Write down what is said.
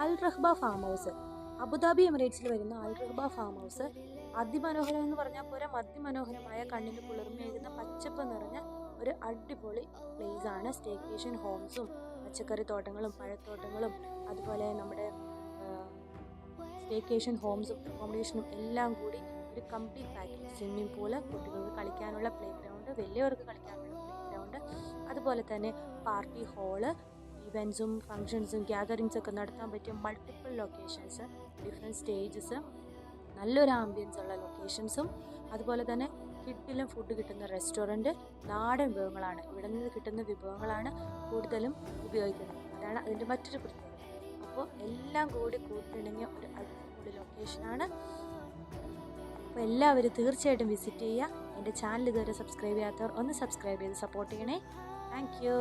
അൽ Rahba farm house Abu Dhabi എമിറേറ്റ്സിൽ വരുന്ന അൽ Rahba farm house അതിമനോഹരം എന്ന് പറഞ്ഞാൽ പോരാ, അതിമനോഹരമായ കണ്ണിന് കുളിർമയേകുന്ന പച്ചപ്പ് നിറഞ്ഞ ഒരു അടിപൊളി പ്ലേസ് ആണ്. സ്റ്റേക്കേഷൻ ഹോംസും പച്ചക്കറി തോട്ടങ്ങളും പഴത്തോട്ടങ്ങളും അതുപോലെ നമ്മുടെ സ്റ്റേക്കേഷൻ ഹോംസും അക്കോമഡേഷനും എല്ലാം കൂടി ഒരു കംപ്ലീറ്റ് പാക്കേജ്. സ്വിമ്മിംഗ് പൂള്, കുട്ടികൾക്ക് കളിക്കാനുള്ള പ്ലേ ഗ്രൗണ്ട്, വലിയവർക്ക് കളിക്കാനുള്ള പ്ലേ ഗ്രൗണ്ട്, അതുപോലെ തന്നെ പാർട്ടി ഹാള്, ഇവൻറ്റ്സും ഫങ്ഷൻസും ഗ്യാതറിങ്സ് ഒക്കെ നടത്താൻ പറ്റിയ മൾട്ടിപ്പിൾ ലൊക്കേഷൻസ്, ഡിഫറെൻറ്റ് സ്റ്റേജസ്, നല്ലൊരു ആംബിയൻസ് ഉള്ള ലൊക്കേഷൻസും, അതുപോലെ തന്നെ കിഡിലും ഫുഡ് കിട്ടുന്ന റെസ്റ്റോറൻറ്റ്, നാടൻ വിഭവങ്ങളാണ് ഇവിടെ നിന്ന് കിട്ടുന്ന വിഭവങ്ങളാണ് കൂടുതലും ഉപയോഗിക്കുന്നത്. അതാണ് അതിൻ്റെ മറ്റൊരു പ്രത്യേകത. അപ്പോൾ എല്ലാം കൂടി കൂട്ടിയിണങ്ങിയ ഒരു അടിപൊളി ലൊക്കേഷനാണ്. അപ്പോൾ എല്ലാവരും തീർച്ചയായിട്ടും വിസിറ്റ് ചെയ്യുക. എൻ്റെ ചാനൽ ഇതുവരെ സബ്സ്ക്രൈബ് ചെയ്യാത്തവർ ഒന്ന് സബ്സ്ക്രൈബ് ചെയ്ത് സപ്പോർട്ട് ചെയ്യണേ. Thank you.